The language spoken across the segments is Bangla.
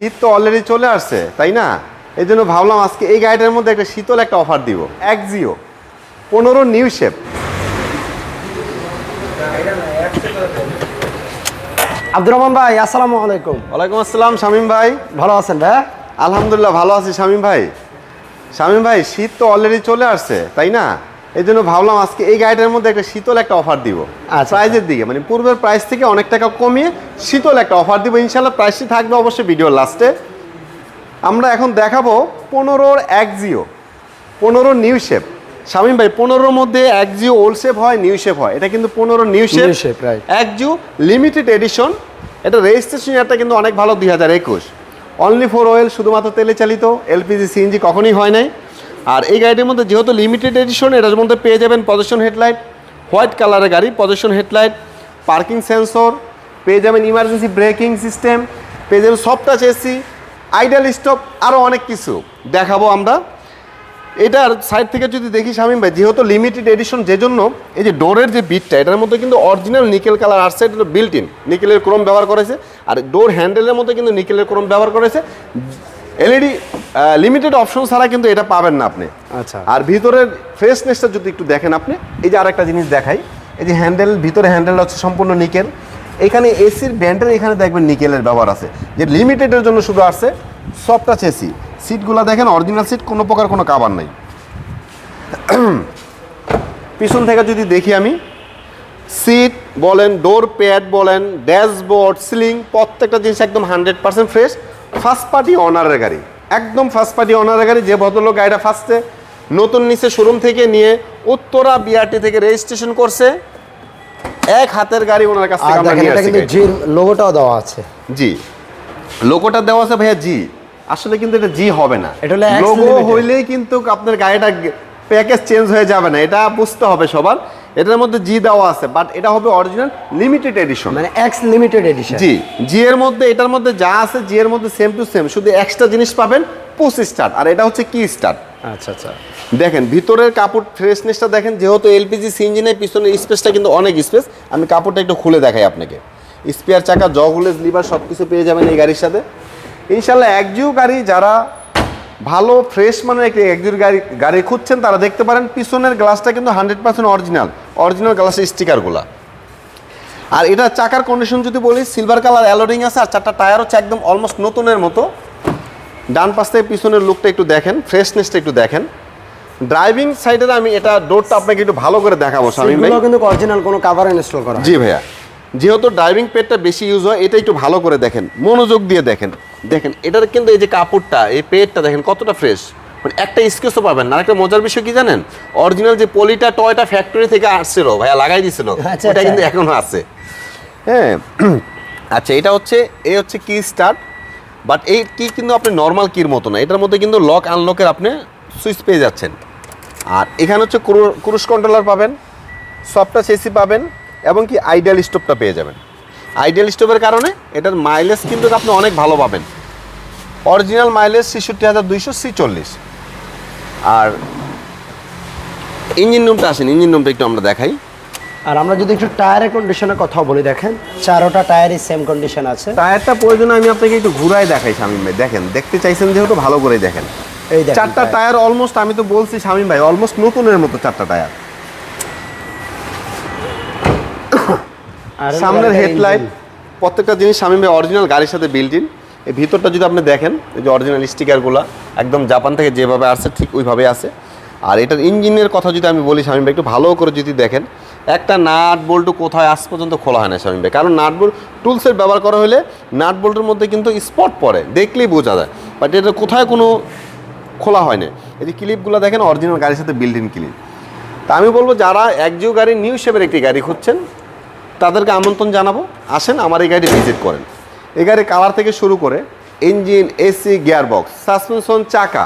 শীত তো অলরেডি চলে আসছে, তাই না? এই জন্য ভাবলাম আজকে এই গাড়িটার মধ্যে একটা শীতল একটা অফার দিব। Axio 15 new shape. Abdur Rahman ভাই, আসসালামু আলাইকুম। ওয়ালাইকুম আসসালাম শামীম ভাই। ভালো আছেন ভাই? আলহামদুলিল্লাহ ভালো আছি শামীম ভাই। শামীম ভাই, শীত তো অলরেডি চলে আসছে, তাই না? এই জন্য ভাবলাম আজকে এই গাড়িটার মধ্যে একটা শীতল একটা অফার দিব। আচ্ছা। প্রাইজের দিকে মানে পূর্বের প্রাইস থেকে অনেক টাকা কমিয়ে শীতল একটা অফার দিব ইনশাল্লাহ। প্রাইসটি থাকবে অবশ্যই ভিডিওর লাস্টে। আমরা এখন দেখাবো 15 এক্সিও 15 নিউ শেপ। শামীম ভাই, 15 মধ্যে এক্সিও ওল্ড শেপ হয়, নিউ শেপ হয়। এটা কিন্তু 15 new shape Axio limited edition. এটা রেজিস্ট্রেশন ইয়ারটা কিন্তু অনেক ভালো, 2021। অনলি ফর ওয়েল, শুধুমাত্র তেলে চালিত, এলপিজি সিএনজি কখনোই হয় নাই। আর এই গাড়িটির মধ্যে যেহেতু লিমিটেড এডিশন, এটার মধ্যে পেয়ে যাবেন পজিশন হেডলাইট, হোয়াইট কালারের গাড়ি, পজিশন হেডলাইট, পার্কিং সেন্সর, পেয়ে যাবেন ইমার্জেন্সি ব্রেকিং সিস্টেম, পেয়ে যাবেন soft touch AC, idle stop, আরও অনেক কিছু দেখাবো আমরা। এটার সাইড থেকে যদি দেখি শামীম ভাই, যেহেতু লিমিটেড এডিশন, যে জন্য এই যে ডোরের যে বিটটা, এটার মধ্যে কিন্তু অরিজিনাল নিকেল কালার আসছে। এটা বিল্ট ইন নিকেলের ক্রোম ব্যবহার করেছে। আর ডোর হ্যান্ডেলের মধ্যে কিন্তু নিকেলের ক্রোম ব্যবহার করেছে। এলইডি লিমিটেড অপশন ছাড়া কিন্তু এটা পাবেন না আপনি। আচ্ছা। আর ভিতরের ফ্রেশনেসটা যদি একটু দেখেন আপনি, এই যে আরেকটা জিনিস দেখাই, এই যে হ্যান্ডেল, ভিতরে হ্যান্ডেলটা হচ্ছে সম্পূর্ণ নিকেল। এখানে এসির ব্যান্ডের এখানে দেখবেন নিকেলের ব্যবহার আছে, যে লিমিটেডের জন্য শুধু আসছে। সফট টাচ এসি, সিটগুলো দেখেন অরিজিনাল সিট, কোনো প্রকার কোনো কাভার নাই। পিছন থেকে যদি দেখি আমি, সিট বলেন, ডোর প্যাড বলেন, ড্যাশবোর্ড, সিলিং, প্রত্যেকটা জিনিস একদম 100% ফ্রেশ। ফার্স্ট পার্টি অনারের গাড়ি, একদম ফার্স্ট পার্টি অনারের গাড়ি। যে ভদ্রলোক গাড়িটা ফার্স্টে নতুন নিচে শোরুম থেকে নিয়ে উত্তরা বিআরটি থেকে রেজিস্ট্রেশন করছে, এক হাতের গাড়ি ওনার কাছ থেকে আমরা নিয়ে আসছি। জি লোগোটাও দেওয়া আছে। জি লোগোটা দেওয়া আছে ভাইয়া, জি। আসলে কিন্তু এটা জি হবে না, এটা হলো লোগো হইলেই কিন্তু আপনার গাড়িটা প্যাকেজ চেঞ্জ হয়ে যাবে না, এটা বুঝতে হবে সবার। এটার মধ্যে জি দেওয়া আছে, বাট এটা হবে অরিজিনাল লিমিটেড এডিশন, মানে এক্স লিমিটেড এডিশন। জি। জি এর মধ্যে, এটার মধ্যে যা আছে জি এর মধ্যে সেম টু সেম, শুধু এক্সট্রা জিনিস পাবেন পুশ স্টার্ট, আর এটা হচ্ছে কি স্টার্ট। আচ্ছা আচ্ছা। দেখেন ভিতরের কাপড় ফ্রেশনেসটা দেখেন, যেহেতু এলপিজি সিএনজিনের পিছনের স্পেসটা কিন্তু অনেক স্পেস। আমি কাপড়টা একটু খুলে দেখাই আপনাকে। স্পেয়ার চাকা, জগ হুলেজ, লিভার সব কিছু পেয়ে যাবেন এই গাড়ির সাথে ইনশাল্লাহ। এক্সিও গাড়ি যারা ভালো ফ্রেশ মানে এক্সিও গাড়ি খুঁজছেন, তারা দেখতে পারেন। পিছনের গ্লাসটা কিন্তু 100% অরিজিনাল গ্লাসের স্টিকারগুলা। আর এটা চাকার কন্ডিশন যদি বলি, সিলভার কালার অ্যালোরিং আছে, আর 4টা টায়ার হচ্ছে একদম অলমোস্ট নতুনের মতো। ডান পাশ থেকে পিছনের লুকটা একটু দেখেন, ফ্রেশনেসটা একটু দেখেন। ড্রাইভিং সাইডের আমি এটা ডোরটা আপনাকে একটু ভালো করে দেখাবো শামীম ভাই। কিন্তু অরিজিনাল কোনো কভার ইনস্টল করা। জি ভাইয়া, যেহেতু ড্রাইভিং পেডটা বেশি ইউজ হয়, এটা একটু ভালো করে দেখেন, মনোযোগ দিয়ে দেখেন। দেখেন এটার কিন্তু এই যে কাপড়টা, এই পেডটা দেখেন কতটা ফ্রেশ, মানে একটা স্কেচও পাবেন না। একটা মজার বিষয় কি জানেন, অরিজিনাল যে পলিটা টয়টা ফ্যাক্টরি থেকে আসছিল ভাইয়া, লাগাই দিছিল, ওটা কিন্তু এখনো আছে। হ্যাঁ আচ্ছা, এটা হচ্ছে এই হচ্ছে কি স্টার্ট, বাট এই কি কিন্তু আপনি নর্মাল কির মতো না, এটার মধ্যে কিন্তু লক আনলকের আপনি সুইচ পেয়ে যাচ্ছেন। আর এখানে হচ্ছে ক্রুজ কন্ট্রোলার পাবেন, সফট টাচ এসি পাবেন, এবং কি আইডিয়াল স্টোভটা পেয়ে যাবেন। আইডিয়াল স্টোভের কারণে এটার মাইলেজ কিন্তু আপনি অনেক ভালো পাবেন। Original mileage 66,240। আর ইঞ্জিন রুমটা আসেন, ইঞ্জিন রুমটা একটু আমরা দেখাই। আর আমরা যদি একটু টায়ারের কন্ডিশনের কথা বলি, দেখেন 4টা টায়ারই সেম কন্ডিশন আছে। টায়ারটা প্রয়োজনে আমি আপনাকে একটু ঘুরাই দেখাই শামীম ভাই, দেখেন, দেখতে চাইছেন যেহেতু ভালো করে দেখেন। এই দেখেন 4টা টায়ার অলমোস্ট, আমি তো বলছি শামীম ভাই, অলমোস্ট নতুনের মতো 4টা টায়ার। সামনের হেডলাইট, প্রত্যেকটা জিনিস শামীম ভাই অরিজিনাল গাড়ির সাথে বিল্ট ইন। এই ভিতরটা যদি আপনি দেখেন, এই যে অরিজিনাল স্টিকারগুলো একদম জাপান থেকে যেভাবে আসছে ঠিক ওইভাবে আছে। আর এটার ইঞ্জিনের কথা যদি আমি বলি শামীম ভাই, একটু ভালো করে যদি দেখেন, একটা নাট বল্টু কোথায় আজ পর্যন্ত খোলা হয় না শামীম ভাই। কারণ নাট বোল্ট টুলসের ব্যবহার করা হলে নাট বোল্টের মধ্যে কিন্তু স্পট পড়ে, দেখলেই বোঝা যায়, বাট এটা কোথায় কোনো খোলা হয় না। এই যে ক্লিপগুলো দেখেন অরিজিনাল গাড়ির সাথে বিল্ট ইন ক্লিপ। তা আমি বলবো যারা এক্সিও গাড়ি নিউ শেপের একটি গাড়ি খুঁজছেন, তাদেরকে আমন্ত্রণ জানাবো, আসেন আমার এই গাড়িটি ভিজিট করেন। এই গাড়ির কালার থেকে শুরু করে ইঞ্জিন, এসি, গিয়ারবক্স, সাসপেনশন, চাকা,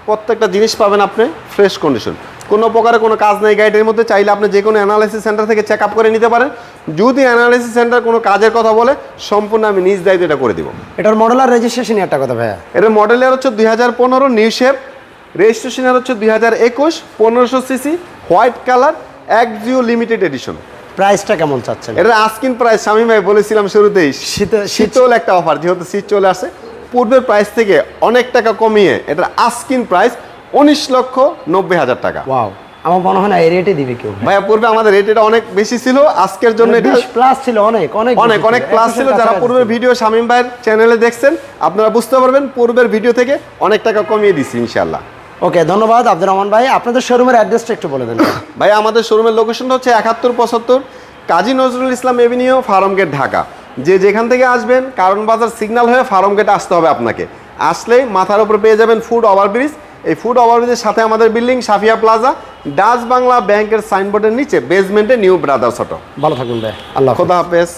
প্রত্যেকটা জিনিস পাবেন আপনি ফ্রেশ কন্ডিশন। কোনো প্রকারে কোনো কাজ নেই গাড়িটির মধ্যে। চাইলে আপনি যে কোনো অ্যানালাইসিস সেন্টার থেকে চেক আপ করে নিতে পারেন। যদি অ্যানালাইসিস সেন্টার কোনো কাজের কথা বলে, সম্পূর্ণ আমি নিজ দায়িত্ব এটা করে দিব। এটার মডেল আর রেজিস্ট্রেশন একটা কথা ভাইয়া, এটার মডেলের হচ্ছে 2015 নিউ শেপ, রেজিস্ট্রেশনের হচ্ছে 2021, 1500 CC, white colour, Axio limited edition. প্রাইসটা কেমন চাচ্ছেন? এটা আস্কিং প্রাইস শামীম ভাই বলেছিলাম শুরুতেই, শীতল একটা অফার, যেহেতু শীত চলে আসে পূর্বের প্রাইস থেকে অনেক টাকা কমিয়ে এটার আস্কিং প্রাইস 19,90,000 টাকা। ওয়াও, আমার মনে হয় না এই রেটে দিবে কেউ। ভাইয়া পূর্বে আমাদের রেট এটা অনেক বেশি ছিল, আজকের জন্য এটা প্লাস ছিল, অনেক অনেক অনেক অনেক প্লাস ছিল। যারা পূর্বের ভিডিও শামীম ভাইয়ের চ্যানেলে দেখছেন আপনারা বুঝতে পারবেন পূর্বের ভিডিও থেকে অনেক টাকা কমিয়ে দিচ্ছি ইনশাল্লাহ। ওকে, ধন্যবাদ আব্দুর রহমান ভাই। আপনাদের শোরুমের অ্যাড্রেসটা একটু বলে দেন। ভাই আমাদের শোরুমের লোকেশনটা হচ্ছে 7175 Kazi Nazrul Islam Avenue, farm gate, Dhaka. যে যেখান থেকে আসবেন কারণ বাজার সিগন্যাল হয়ে ফার্ম গেটে আসতে হবে আপনাকে। আসলেই মাথার উপর পেয়ে যাবেন ফুড ওভারব্রিজ। এই ফুড ওভারব্রিজের সাথে আমাদের building Safia plaza, Dutch Bangla ব্যাংকের সাইনবোর্ডের নিচে বেসমেন্টে নিউ ব্রাদার্স অটো। ভালো থাকুন ভাই, আল্লাহ হাফেজ। খোদা হাফেজ।